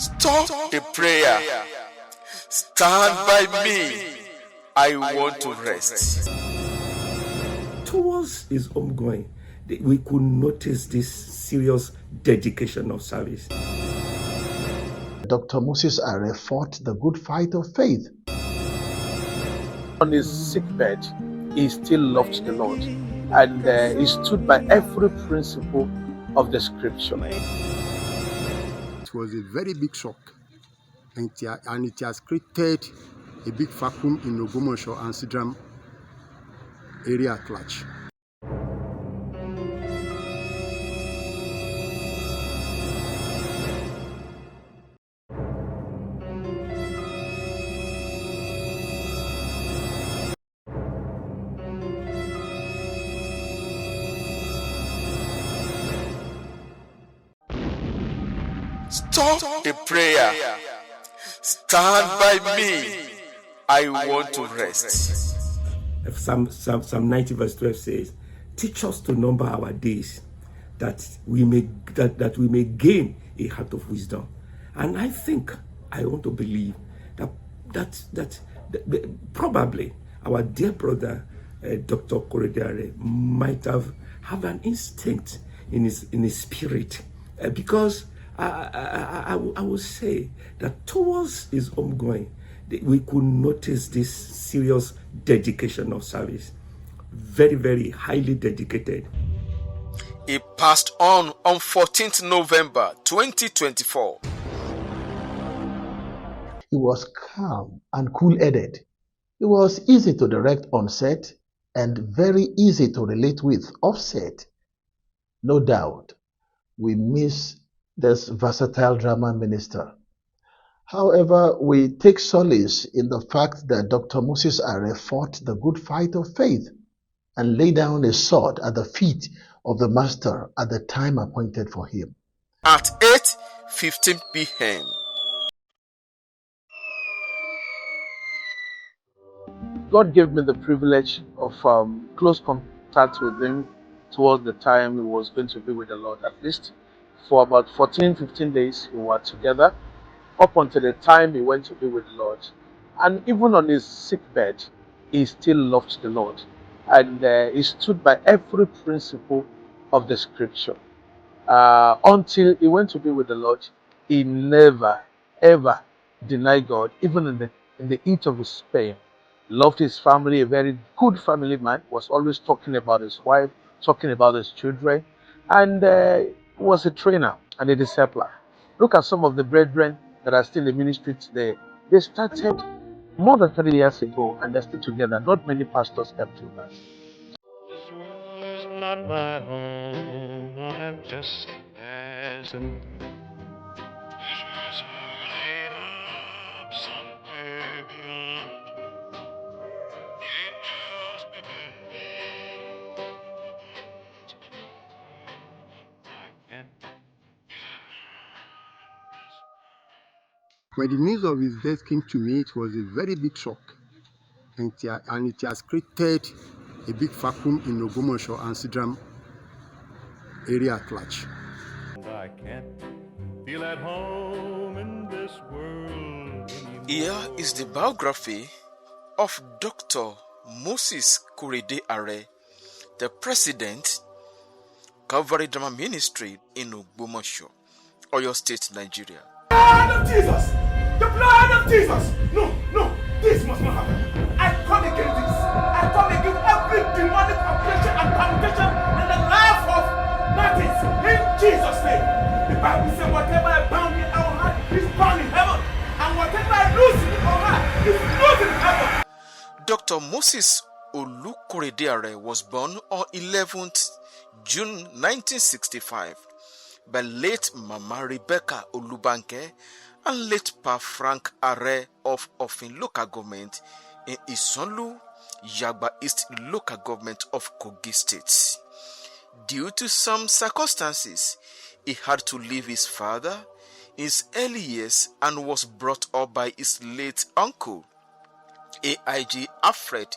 Stop the prayer. Stand by me. I want to rest. Towards his homegoing, we could notice this serious dedication of service. Dr. Moses Are fought the good fight of faith. On his sickbed, he still loved the Lord, and he stood by every principle of the scripture. It was a very big shock, and it has created a big vacuum in Ogbomoso and Sidram area at large. Stop the prayer. Stand by me. I want to rest. Psalm 90 verse 12 says, teach us to number our days, that we may gain a heart of wisdom. And I think, I want to believe that probably our dear brother Dr. Korede might have an instinct in his spirit, because I would say that towards his homegoing, we could notice this serious dedication of service. Very, very highly dedicated. He passed on 14th November 2024. He was calm and cool-headed. It was easy to direct on set and very easy to relate with offset. No doubt, we miss this versatile drama minister. However, we take solace in the fact that Dr. Moses Are fought the good fight of faith and laid down a sword at the feet of the master at the time appointed for him. At 8:15 p.m. God gave me the privilege of close contact with him towards the time he was going to be with the Lord. At least for about 14-15 days we were together, up until the time he went to be with the Lord. And even on his sickbed, he still loved the Lord, and he stood by every principle of the scripture. Until he went to be with the Lord, he never ever denied God, even in the heat of his pain. Loved his family, a very good family man, was always talking about his wife, talking about his children, and was a trainer and a discipler. Look at some of the brethren that are still in the ministry today. They started more than 30 years ago and they're still together. Not many pastors can do that. This world is not my home. I'm just a peasant. Treasures are laid up somewhere beyond. Angels prepare me. I can't. When the news of his death came to me, it was a very big shock, and it has created a big vacuum in Ogbomoso and Sidram area at large. I can't feel at home in this world anymore. Here is the biography of Dr. Moses Korede Are, the president, Calvary Drama Ministry in Ogbomoso, Oyo State, Nigeria. The blood of Jesus! The blood of Jesus! No, this must not happen. I come against this. I come against every demonic oppression and permutation in the life of Martins. In Jesus' name. The Bible says whatever I bound in our heart is bound in heaven. And whatever I loose in our heart is loose in heaven. Dr. Moses Korede Are was born on 11th June 1965 by late Mama Rebecca Olubanke and late Pa Frank Are of Ofin Local Government in Isonlu, Yagba East Local Government of Kogi State. Due to some circumstances, he had to leave his father in his early years and was brought up by his late uncle, AIG Alfred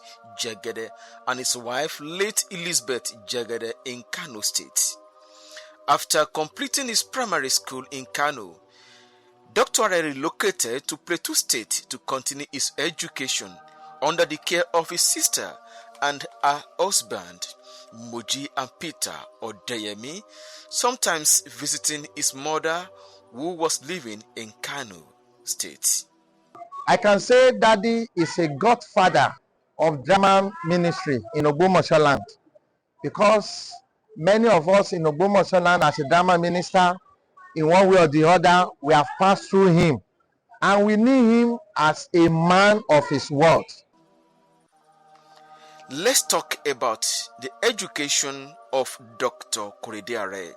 Jegede, and his wife, late Elizabeth Jegede, in Kano State. After completing his primary school in Kano, Dr. Are relocated to Plateau State to continue his education under the care of his sister and her husband, Moji and Peter Odeyemi, sometimes visiting his mother who was living in Kano State. I can say Daddy is a godfather of drama ministry in Ogbomoso land, because many of us in Ogbomoso land as a drama minister, in one way or the other, we have passed through him, and we knew him as a man of his word. Let's talk about the education of Dr. Korede.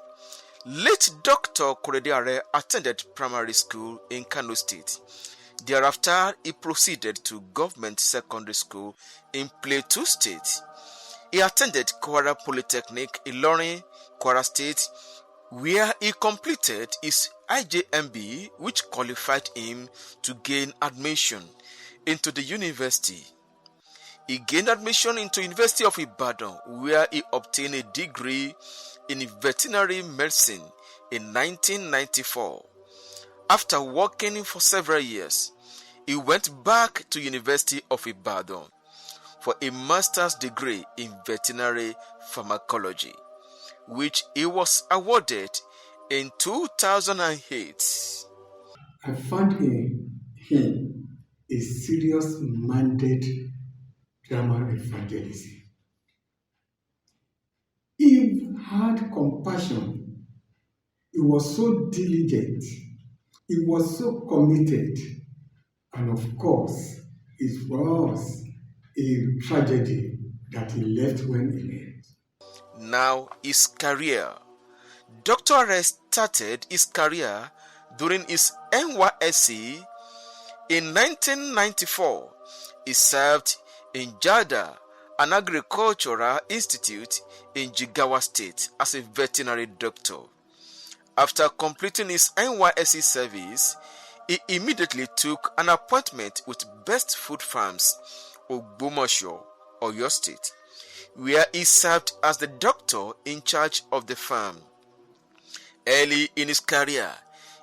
Late Dr. Korede attended primary school in Kano State. Thereafter, he proceeded to government secondary school in Plateau State. He attended Kwara Polytechnic in Ilorin, Kwara State, where he completed his IJMB, which qualified him to gain admission into the university. He gained admission into University of Ibadan, where he obtained a degree in veterinary medicine in 1994. After working for several years, he went back to University of Ibadan for a master's degree in veterinary pharmacology, which he was awarded in 2008. I found in him a serious-minded drama evangelist. He had compassion. He was so diligent. He was so committed. And of course, it was a tragedy that he left when he left. Now his career. Dr. Arrest started his career during his NYSC in 1994. He served in Jada, an agricultural institute in Jigawa State, as a veterinary doctor. After completing his NYSC service, he immediately took an appointment with Best Food Farms, Ogbomoso, Oyo State, where he served as the doctor in charge of the farm. Early in his career,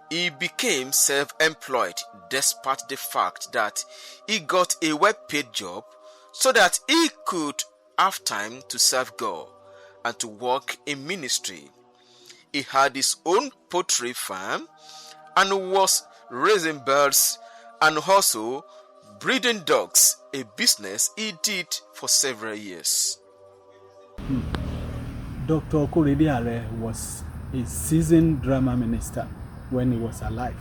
he became self-employed despite the fact that he got a well-paid job so that he could have time to serve God and to work in ministry. He had his own poultry farm and was raising birds and also breeding dogs, a business he did for several years. Dr. Korede was a seasoned drama minister when he was alive.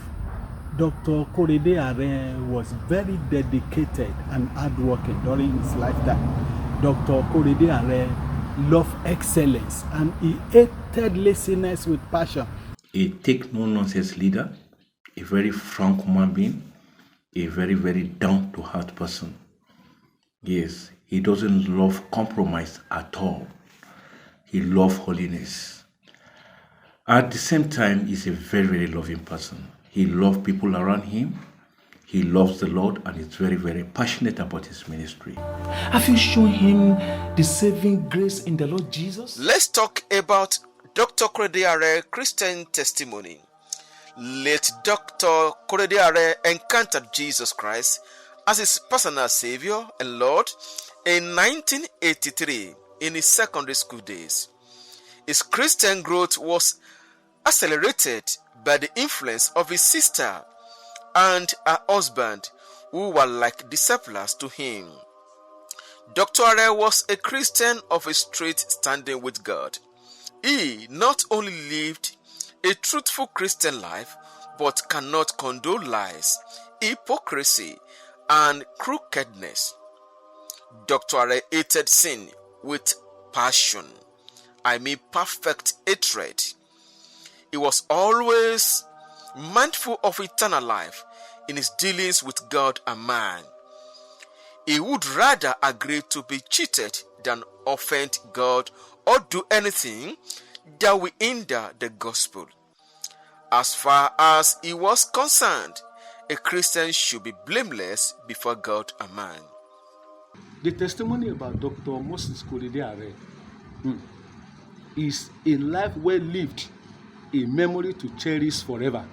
Dr. Korede was very dedicated and hardworking during his lifetime. Dr. Korede loved excellence and he hated laziness with passion. A take-no-nonsense leader, a very frank human being, a very, very down-to-earth person. Yes, he doesn't love compromise at all. He loves holiness. At the same time, he's a very, very loving person. He loves people around him. He loves the Lord and is very, very passionate about his ministry. Have you shown him the saving grace in the Lord Jesus? Let's talk about Dr. Korede Christian testimony. Late Dr. Korede encountered Jesus Christ as his personal Savior and Lord in 1983 in his secondary school days. His Christian growth was accelerated by the influence of his sister and her husband, who were like disciples to him. Dr. Are was a Christian of a straight standing with God. He not only lived a truthful Christian life, but cannot condone lies, hypocrisy, and crookedness. Dr. Are hated sin with passion. I mean perfect hatred. He was always mindful of eternal life in his dealings with God and man. He would rather agree to be cheated than offend God or do anything that will hinder the gospel. As far as he was concerned, a Christian should be blameless before God and man. The testimony about Dr. Moses Korede is a life well lived, a memory to cherish forever.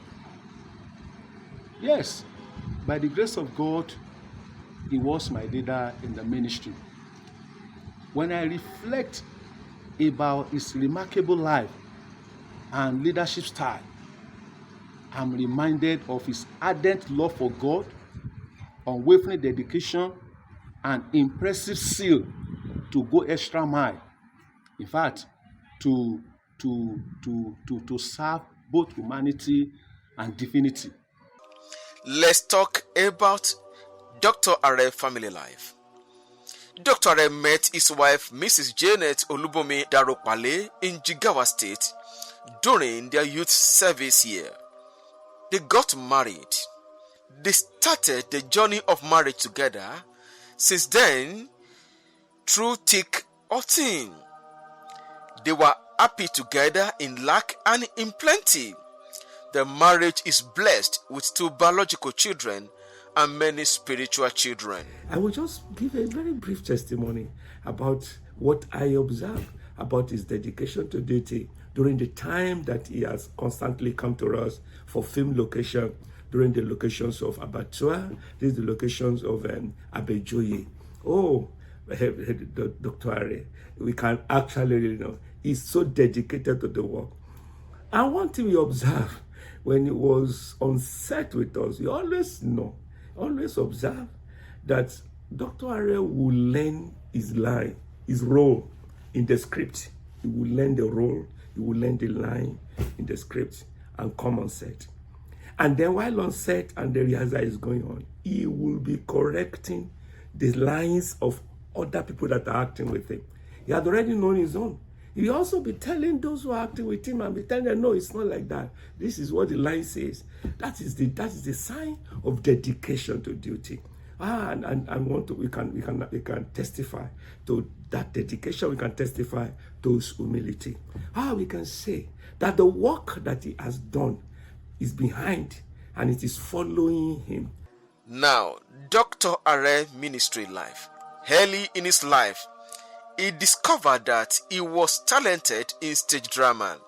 Yes, by the grace of God, he was my leader in the ministry. When I reflect about his remarkable life and leadership style, I'm reminded of his ardent love for God, unwavering dedication, and impressive zeal to go extra mile. In fact, to serve both humanity and divinity. Let's talk about Dr. Are family life. Dr. Are met his wife, Mrs. Janet Olubomi Daropale, in Jigawa State during their youth service year. They got married. They started the journey of marriage together. Since then, through thick or thin, they were happy together in lack and in plenty. The marriage is blessed with 2 biological children and many spiritual children. I will just give a very brief testimony about what I observed about his dedication to duty during the time that he has constantly come to us for film location, during the locations of Abbatoir, these the locations of Abbatoir. Oh, Dr. Are, we can actually, he's so dedicated to the work. And one thing we observe when he was on set with us, you always observe that Dr. Are will learn his line, his role in the script. He will learn the role, he will learn the line in the script and come on set. And then while on set and the rehearsal is going on, he will be correcting the lines of other people that are acting with him. He had already known his own. He will also be telling those who are acting with him and be telling them, no, it's not like that. This is what the line says. That is the sign of dedication to duty. We can testify to that dedication. We can testify to his humility. We can say that the work that he has done is behind and it is following him. Now, Dr. Are ministry life. Early in his life, he discovered that he was talented in stage drama.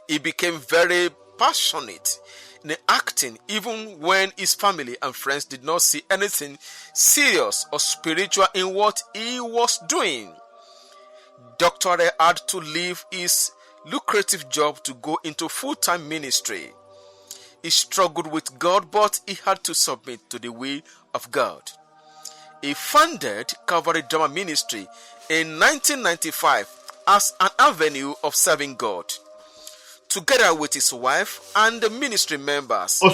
He became very passionate in acting even when his family and friends did not see anything serious or spiritual in what he was doing. Dr. Are had to leave his lucrative job to go into full-time ministry. He struggled with God, but he had to submit to the will of God. He founded Calvary Drama Ministry in 1995 as an avenue of serving God. Together with his wife and the ministry members, they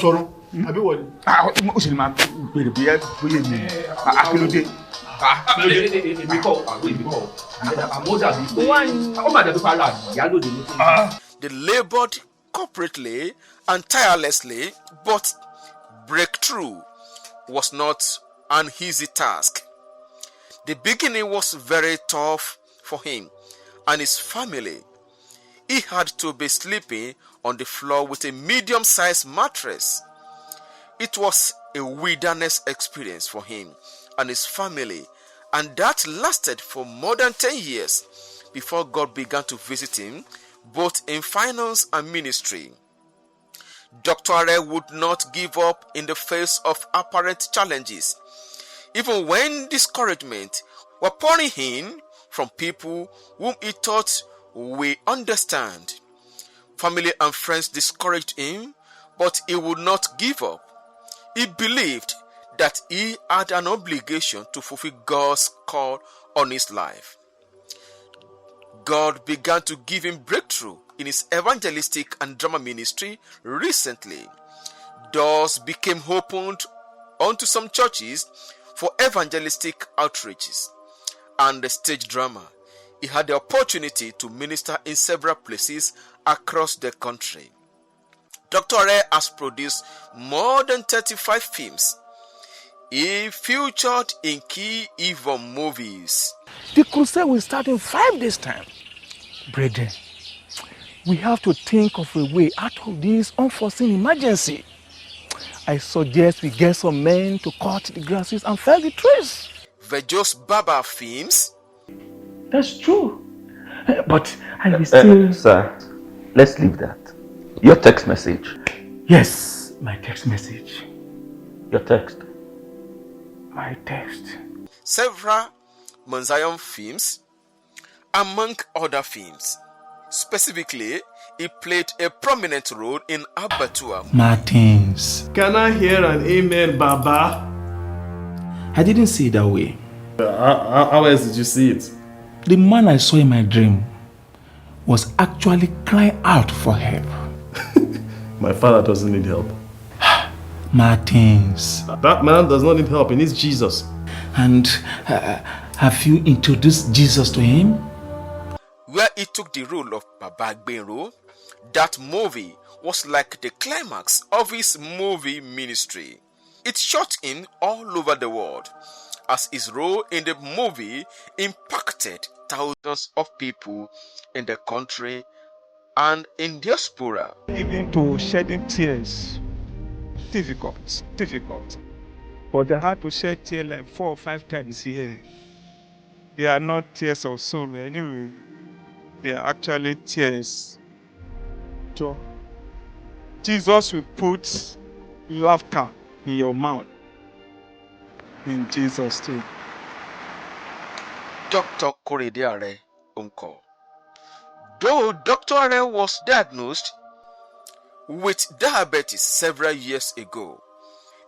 labored corporately and tirelessly, but breakthrough was not an easy task. The beginning was very tough for him and his family. He had to be sleeping on the floor with a medium-sized mattress. It was a wilderness experience for him and his family, and that lasted for more than 10 years before God began to visit him, both in finance and ministry. Dr. Are would not give up in the face of apparent challenges, even when discouragement were pouring in from people whom he thought we understand. Family and friends discouraged him, but he would not give up. He believed that he had an obligation to fulfill God's call on his life. God began to give him breakthrough in his evangelistic and drama ministry recently. Doors became opened onto some churches for evangelistic outreaches and the stage drama. He had the opportunity to minister in several places across the country. Dr. Are has produced more than 35 films. He featured in key event movies. The crusade will start in 5 days' time. Brethren, we have to think of a way out of this unforeseen emergency. I suggest we get some men to cut the grasses and fell the trees. Vejos Baba films. That's true. But I will still... Sir, let's leave that. Your text message. Yes, my text message. Your text. My text. Several Manzayan films, among other films. Specifically, he played a prominent role in Abbatoir. Martins. Can I hear an amen, Baba? I didn't see it that way. How else did you see it? The man I saw in my dream was actually crying out for help. My father doesn't need help. Martins. That man does not need help. He needs Jesus. And have you introduced Jesus to him? Where he took the role of Baba Gbenro, that movie was like the climax of his movie ministry. It shot him all over the world, as his role in the movie impacted thousands of people in the country and in diaspora. Even to shedding tears, difficult. But I had to shed tears like 4 or 5 times here. They are not tears of sorrow anyway. They are actually tears. So, Jesus will put laughter in your mouth. In Jesus' name. Dr. Korede Unko. Though Dr. Are was diagnosed with diabetes several years ago,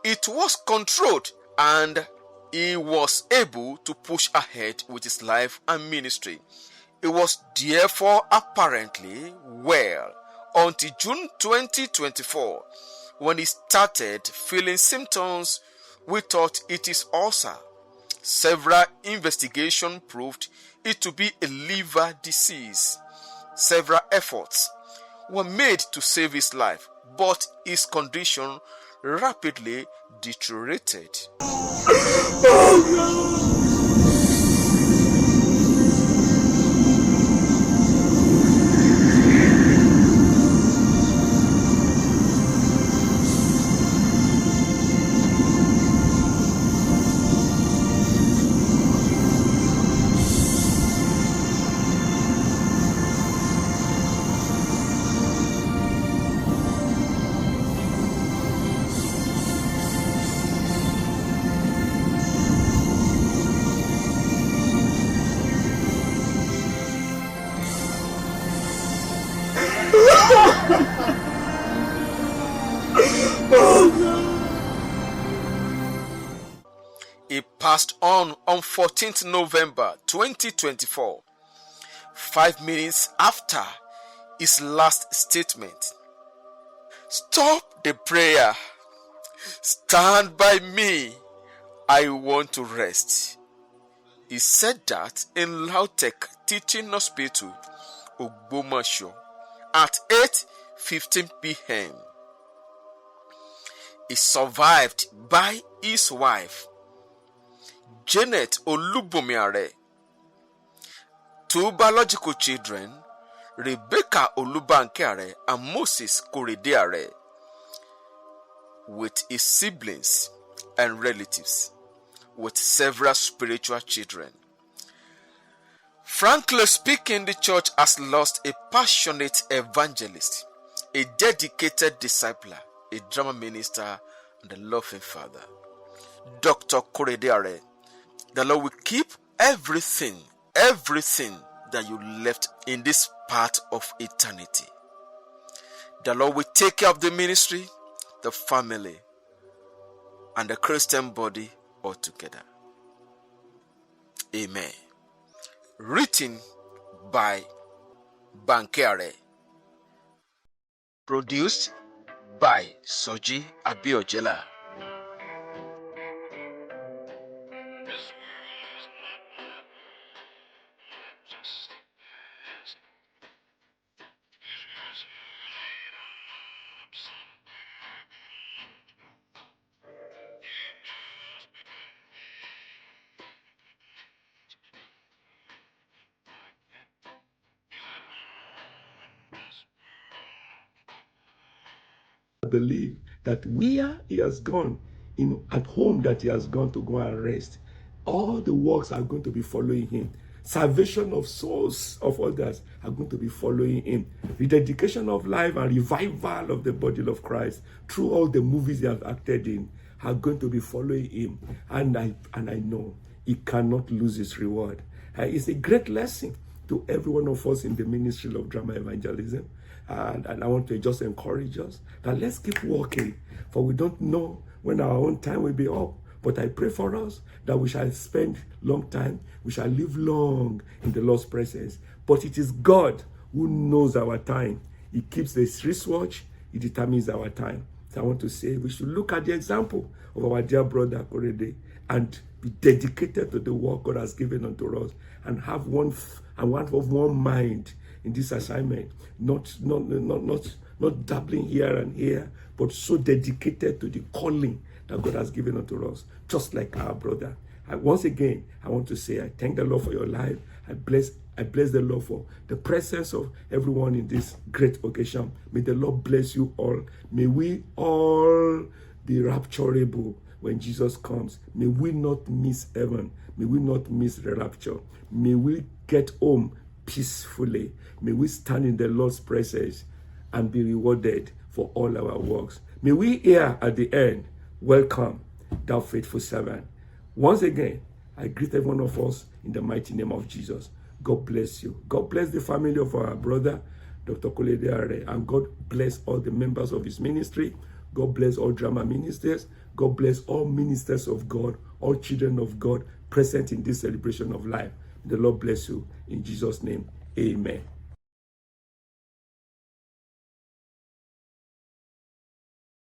it was controlled and he was able to push ahead with his life and ministry. He was therefore apparently well until June 2024, when he started feeling symptoms. We thought it is ulcer. Several investigations proved it to be a liver disease. Several efforts were made to save his life, but his condition rapidly deteriorated. He passed on 14th November 2024, 5 minutes after his last statement. Stop the prayer. Stand by me. I want to rest. He said that in Lautech Teaching Hospital, Ogbomoso, at 8:15 p.m. He survived by his wife, Janet Olubomiare, 2 biological children, Rebecca Olubankare and Moses Korede, with his siblings and relatives, with several spiritual children. Frankly speaking, the church has lost a passionate evangelist, a dedicated discipler, a drama minister, and a loving father. Dr. Korede, the Lord will keep everything that you left in this part of eternity. The Lord will take care of the ministry, the family, and the Christian body altogether. Amen. Written by Bankere. Produced by Soji Abiojela. Believe that where he has gone, at home that he has gone to go and rest, all the works are going to be following him. salvation of souls of others are going to be following him. Rededication of life and revival of the body of Christ through all the movies he has acted in are going to be following him. And I know he cannot lose his reward. It's a great lesson to every one of us in the ministry of drama evangelism. And I want to just encourage us that let's keep walking, for we don't know when our own time will be up. But I pray for us that we shall spend long time, we shall live long in the Lord's presence. But it is God who knows our time. He keeps the wristwatch, he determines our time. So I want to say we should look at the example of our dear brother Korede and be dedicated to the work God has given unto us, and have one mind in this assignment, not dabbling here and here, but so dedicated to the calling that God has given unto us, just like our brother. And once again, I want to say I thank the Lord for your life. I bless the Lord for the presence of everyone in this great occasion. May the Lord bless you all. May we all be rapturable when Jesus comes. May we not miss heaven. May we not miss the rapture. May we get home peacefully. May we stand in the Lord's presence and be rewarded for all our works. May we hear at the end, welcome, thou faithful servant. Once again, I greet every one of us in the mighty name of Jesus. God bless you. God bless the family of our brother, Dr. Korede, and God bless all the members of his ministry. God bless all drama ministers. God bless all ministers of God, all children of God present in this celebration of life. The Lord bless you. In Jesus' name, amen.